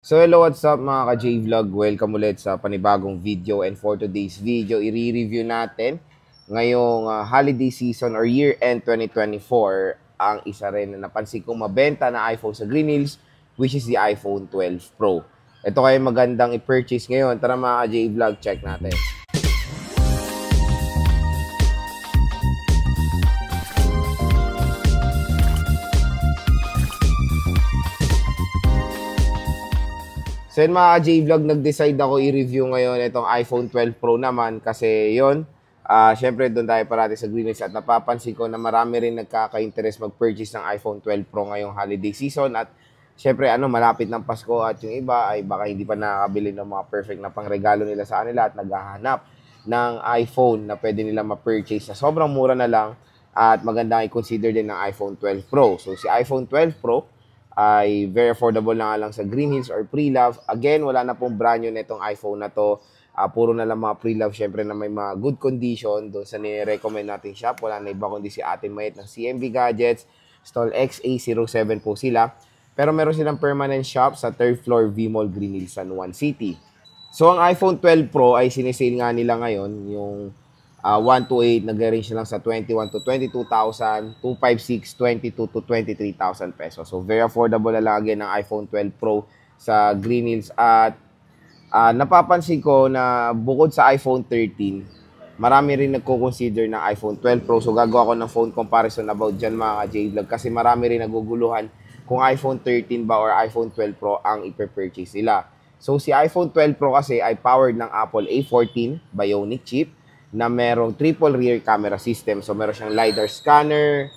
So hello, what's up mga ka-J-Vlog? Welcome ulit sa panibagong video, and for today's video, i-review natin ngayong holiday season or year-end 2024 ang isa rin na napansin kong mabenta na iPhone sa Green Hills, which is the iPhone 12 Pro. Ito kayo magandang i-purchase ngayon. Tara mga ka-J-Vlog, check natin. So yun mga J-Vlog, nag-decide ako i-review ngayon itong iPhone 12 Pro naman kasi yun, syempre doon tayo parati sa Green Hills at napapansin ko na marami rin nagkaka-interest mag-purchase ng iPhone 12 Pro ngayong holiday season at syempre malapit ng Pasko at yung iba ay baka hindi pa nakakabili ng mga perfect na pangregalo nila sa kanila at naghahanap ng iPhone na pwede nila ma-purchase na sobrang mura na lang at maganda i-consider din ng iPhone 12 Pro. So si iPhone 12 Pro ay very affordable na lang sa Green Hills or Pre-Love. Again, wala na pong brand new nitong iPhone na to. Puro na lang mga Pre-Love, syempre na may mga good condition doon sa nire-recommend nating shop. Wala na iba kundi si Ate Mayet ng CMB Gadgets. Stall XA07 po sila. Pero meron silang permanent shop sa 3rd floor V-Mall Green Hills, San Juan City. So, ang iPhone 12 Pro ay sinisale nga nila ngayon, yung 1 to 8, nag-range lang sa 21 to 22,000, 256, 22 to 23,000 pesos. So, very affordable na lang again ng iPhone 12 Pro sa Green Hills. At napapansin ko na bukod sa iPhone 13, marami rin nagko-consider ng iPhone 12 Pro. So, gagawa ko ng phone comparison about dyan mga ka-J-Vlog kasi marami rin naguguluhan kung iPhone 13 ba or iPhone 12 Pro ang ipurchase nila. So, si iPhone 12 Pro kasi ay powered ng Apple A14 Bionic chip na merong triple rear camera system. So, meron siyang LiDAR scanner,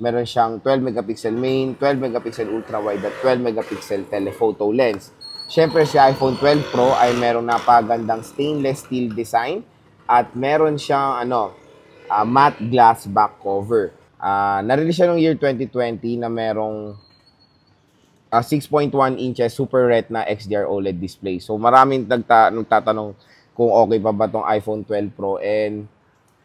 meron siyang 12 megapixel main, 12 megapixel ultra-wide at 12 megapixel telephoto lens. Siyempre, si iPhone 12 Pro ay merong napagandang stainless steel design at meron siyang matte glass back cover. Narelease siya noong year 2020 na merong 6.1 inches Super Retina XDR OLED display. So, maraming nagtatanong kung okay pa ba itong iPhone 12 Pro, and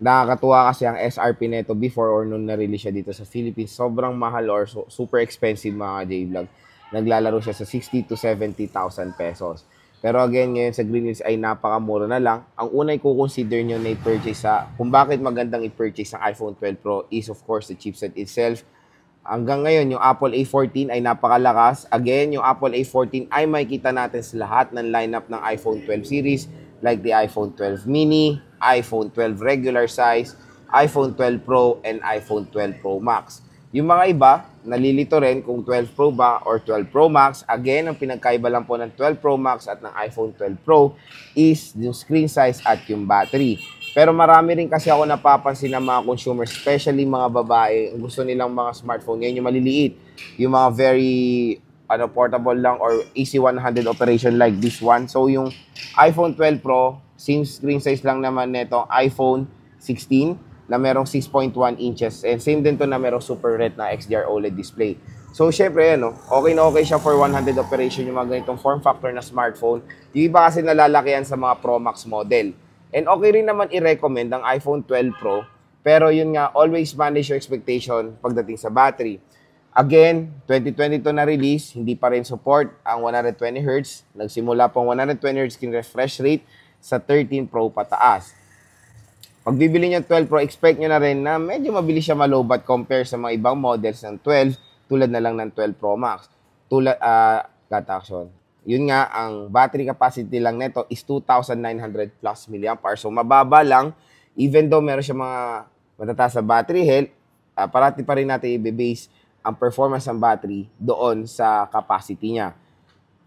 nakakatuwa kasi ang SRP nito before or nung na-release siya dito sa Philippines, sobrang mahal or super expensive mga J-Vlog. Naglalaro siya sa 60 to 70,000 pesos. Pero again, ngayon sa Green Hills ay napakamura na lang. Ang unay i-consider nyo na i-purchase kung bakit magandang i-purchase ang iPhone 12 Pro is of course the chipset itself. Hanggang ngayon, yung Apple A14 ay napakalakas. Again, yung Apple A14 ay makikita natin sa lahat ng lineup ng iPhone 12 series like the iPhone 12 mini, iPhone 12 regular size, iPhone 12 Pro, and iPhone 12 Pro Max. Yung mga iba, nalilito rin kung 12 Pro ba or 12 Pro Max. Again, ang pinagkaiba lang po ng 12 Pro Max at ng iPhone 12 Pro is yung screen size at yung battery. Pero marami rin kasi ako napapansin ng mga consumers, especially mga babae, gusto nilang mga smartphone ngayon yung maliliit, yung mga very portable lang or easy 100 operation like this one. So, yung iPhone 12 Pro, same screen size lang naman nito, iPhone 16 na merong 6.1 inches. And same din to na merong Super Retina XDR OLED display. So, syempre, okay na okay siya for 100 operation yung mga ganitong form factor na smartphone. Yung iba kasi nalalaki yan sa mga Pro Max model. And okay rin naman i-recommend ang iPhone 12 Pro. Pero yun nga, always manage your expectation pagdating sa battery. Again, 2022 na release, hindi pa rin support ang 120Hz. Nagsimula pong 120Hz screen refresh rate sa 13 Pro pataas. Pag bibili nyo 12 Pro, expect nyo na rin na medyo mabilis siya malobat compare sa mga ibang models ng 12 tulad na lang ng 12 Pro Max. Yun nga, ang battery capacity lang nito is 2,900 plus mAh. So, mababa lang. Even though meron siya mga matataas sa battery health, parati pa rin natin i-base ang performance ng battery doon sa capacity niya.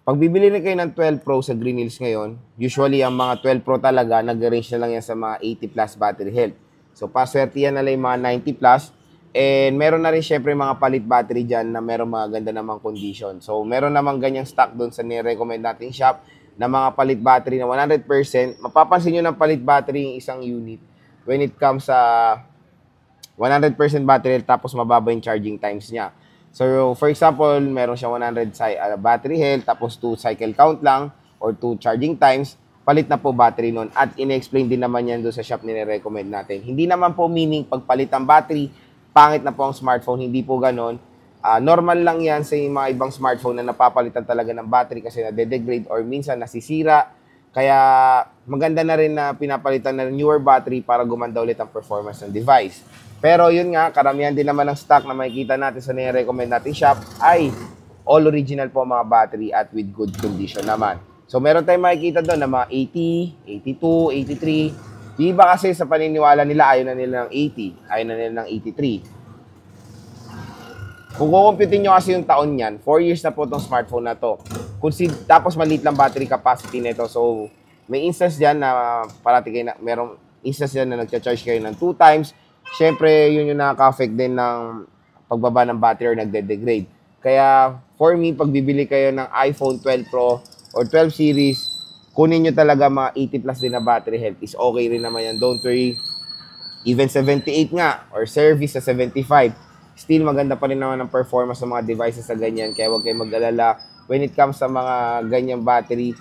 Pag bibili na kayo ng 12 Pro sa Green Hills ngayon, usually ang mga 12 Pro talaga, nag-range na lang yan sa mga 80 plus battery health. So, paswerte yan na lang yung mga 90 plus. And meron na rin syempre mga palit battery dyan na meron mga ganda namang condition. So, meron namang ganyang stock doon sa nire-recommend nating shop na mga palit battery na 100%. Mapapansin nyo ng palit battery yung isang unit when it comes sa 100% battery tapos mababa yung charging times niya. So, for example, meron siya 100 battery health tapos 2 cycle count lang or 2 charging times, palit na po battery nun. At in-explain din naman yan doon sa shop nire-recommend natin. Hindi naman po meaning pagpalit ang battery, pangit na po ang smartphone. Hindi po ganon. Normal lang yan sa mga ibang smartphone na napapalitan talaga ng battery kasi nade-degrade or minsan nasisira. Kaya maganda na rin na pinapalitan ng newer battery para gumanda ulit ang performance ng device. Pero yun nga, karamihan din naman ng stock na makikita natin sa nire-recommend natin shop ay all original po mga battery at with good condition naman. So meron tayong makikita doon na mga 80, 82, 83. Di ba kasi sa paniniwala nila ayaw na nila ng 80, ayaw na nila ng 83. Kung kukumputin nyo kasi yung taon yan, 4 years na po itong smartphone na to. Tapos maliit lang battery capacity nito. So, may instance dyan na parati kayo merong instance dyan na nagcha-charge kayo ng 2 times. Siyempre, yun yung nakaka-affect din ng pagbaba ng battery or nagde-degrade. Kaya, for me, pag bibili kayo ng iPhone 12 Pro or 12 series, kunin nyo talaga mga 80 plus din na battery health. Is okay rin naman yan. Don't worry. Even 78 nga, or service sa 75. Still, maganda pa rin naman ang performance ng mga devices sa ganyan. Kaya huwag kayong mag-alala. When it comes sa mga ganyang battery,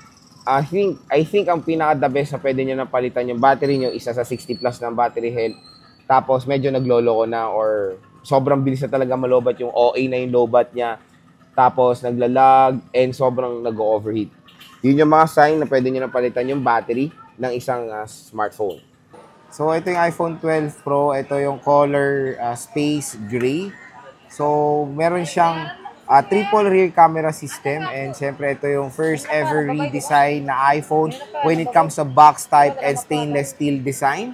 I think ang pinaka-the best na pwede nyo na palitan yung battery nyo, isa sa 60 plus ng battery health. Tapos, medyo nagloloko na or sobrang bilis na talaga malobat yung OA na yung lobat niya. Tapos, naglalag and sobrang nag-overheat. Yun yung mga sign na pwede nyo na palitan yung battery ng isang smartphone. So, ito yung iPhone 12 Pro. Ito yung color space gray. So, meron siyang triple rear camera system. And syempre, ito yung first ever redesign na iPhone when it comes to box type and stainless steel design.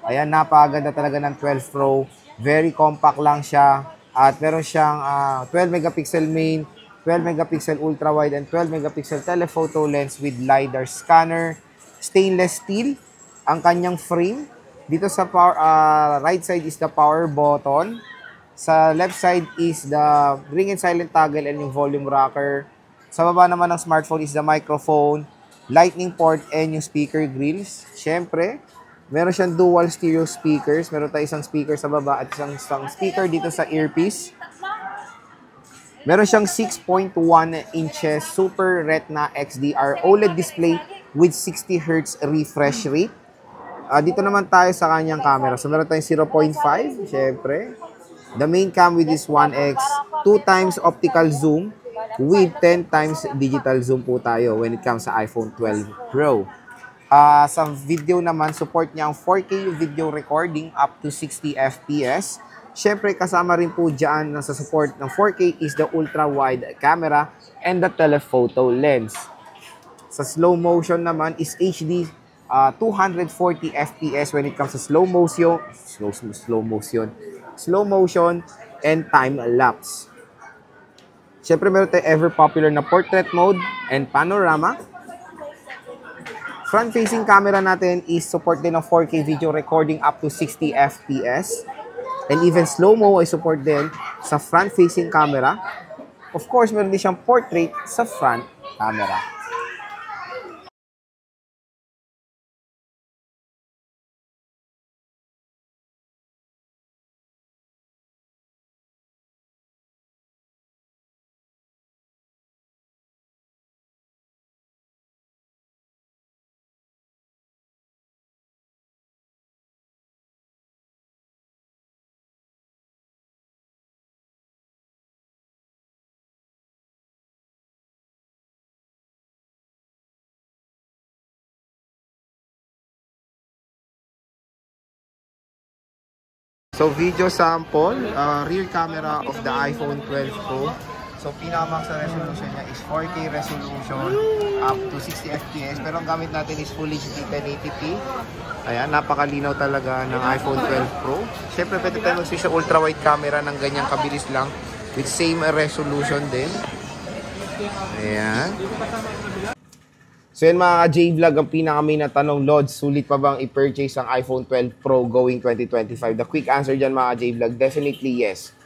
Ayan, napakaganda talaga ng 12 Pro. Very compact lang siya. At meron siyang 12 megapixel main, 12 megapixel ultra wide, and 12 megapixel telephoto lens with LiDAR scanner. Stainless steel ang kanyang frame. Dito sa right side is the power button. Sa left side is the ring and silent toggle and yung volume rocker. Sa baba naman ng smartphone is the microphone, lightning port, and yung speaker grills. Siyempre, meron siyang dual stereo speakers. Meron tayong isang speaker sa baba at isang speaker dito sa earpiece. Meron siyang 6.1 inches Super Retina XDR OLED display with 60 Hz refresh rate. Dito naman tayo sa kanyang camera. So, meron tayong 0.5, syempre. The main cam with this 1x, 2 times optical zoom with 10 times digital zoom po tayo when it comes sa iPhone 12 Pro. Sa video naman, support niya ang 4K video recording up to 60 FPS. Syempre, kasama rin po dyan sa support ng 4K is the ultra-wide camera and the telephoto lens. Sa slow motion naman is HD 240 FPS when it comes to slow motion and time lapse. Siyempre meron tayong ever popular na portrait mode and panorama. Front facing camera natin is support din ng 4K video recording up to 60 FPS. And even slow-mo ay support din sa front facing camera. Of course, meron din siyang portrait sa front camera. So, video sample, rear camera of the iPhone 12 Pro. So, pinakamax na resolution niya is 4K resolution up to 60 FPS. Pero ang gamit natin is Full HD 1080p. Ayan, napakalinaw talaga ng iPhone 12 Pro. Siyempre, pwede tayo mag-switch sa ultra-wide camera ng ganyang kabilis lang with same resolution din. Ayan. So yan mga J-Vlog, ang pinaka-main na tanong, Lods, sulit pa bang i-purchase ang iPhone 12 Pro going 2025? The quick answer dyan mga J-Vlog, definitely yes.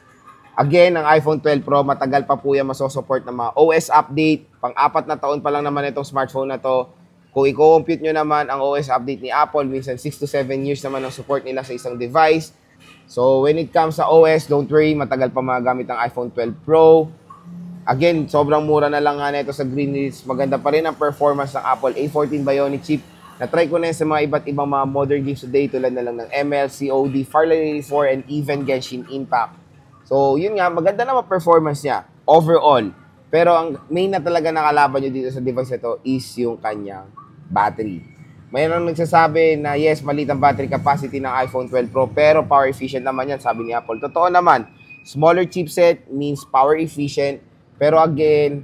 Again, ang iPhone 12 Pro, matagal pa po yan masosupport ng mga OS update. Pang-4 na taon pa lang naman itong smartphone na to. Kung i-compute nyo naman ang OS update ni Apple, minsan 6 to 7 years naman ang support nila sa isang device. So when it comes sa OS, don't worry, matagal pa magagamit ang iPhone 12 Pro. Again, sobrang mura na lang nga na ito sa Greenwich. Maganda pa rin ang performance ng Apple A14 Bionic chip. Na-try ko na yun sa mga iba't ibang mga modern games today tulad na lang ng ML, COD, Far Cry 4, and even Genshin Impact. So, yun nga, maganda naman performance niya overall. Pero ang main na talaga nakalaban nyo dito sa device na to is yung kanyang battery. Mayroon nagsasabi na yes, maliit ang battery capacity ng iPhone 12 Pro pero power efficient naman yan, sabi ni Apple. Totoo naman, smaller chipset means power efficient. Pero again,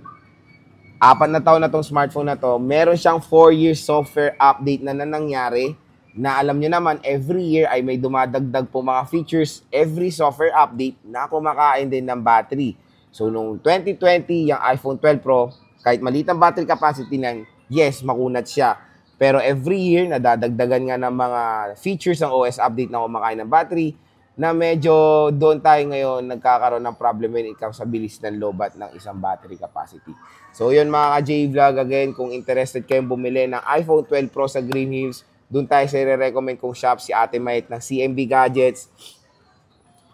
4 na taon na tong smartphone na to, meron siyang 4-year software update na nangyari na alam nyo naman, every year ay may dumadagdag po mga features, every software update na kumakain din ng battery. So, nung 2020, yung iPhone 12 Pro, kahit maliit ang battery capacity ng, yes, makunat siya. Pero every year, nadadagdagan nga ng mga features ng OS update na kumakain ng battery na medyo doon tayo ngayon nagkakaroon ng problem when it comes sa bilis ng lobat ng isang battery capacity. So yun mga ka-J-Vlog, again, kung interested kayong bumili ng iPhone 12 Pro sa Green Hills, doon tayo sa i-recommend kong shop, si Ate Mait ng CMB Gadgets.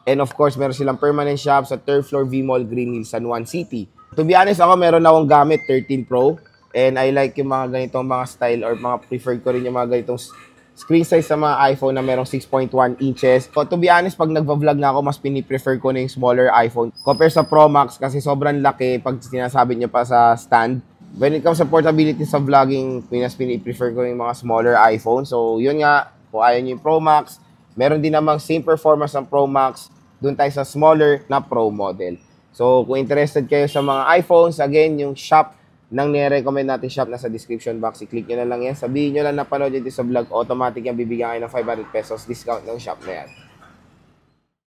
And of course, meron silang permanent shop sa 3rd floor V-Mall Green Hills, San Juan City. To be honest, ako meron akong gamit 13 Pro. And I like yung mga ganitong mga style or mga preferred ko rin yung mga ganitong screen size sa mga iPhone na merong 6.1 inches. So, to be honest, pag nagva-vlog na ako, mas piniprefer ko na yung smaller iPhone compare sa Pro Max kasi sobrang laki pag sinasabi niya pa sa stand. When it comes sa portability sa vlogging, mas piniprefer ko yung mga smaller iPhone. So, yun nga, kung ayaw niyo yung Pro Max, meron din namang same performance ng Pro Max, dun tayo sa smaller na Pro model. So, kung interested kayo sa mga iPhones, again, yung shop nang nire-recommend natin shop nasa description box, i-click nyo na lang yan. Sabihin nyo lang na panood nyo sa vlog, automatic yan, bibigyan kayo ng 500 pesos discount ng shop na yan.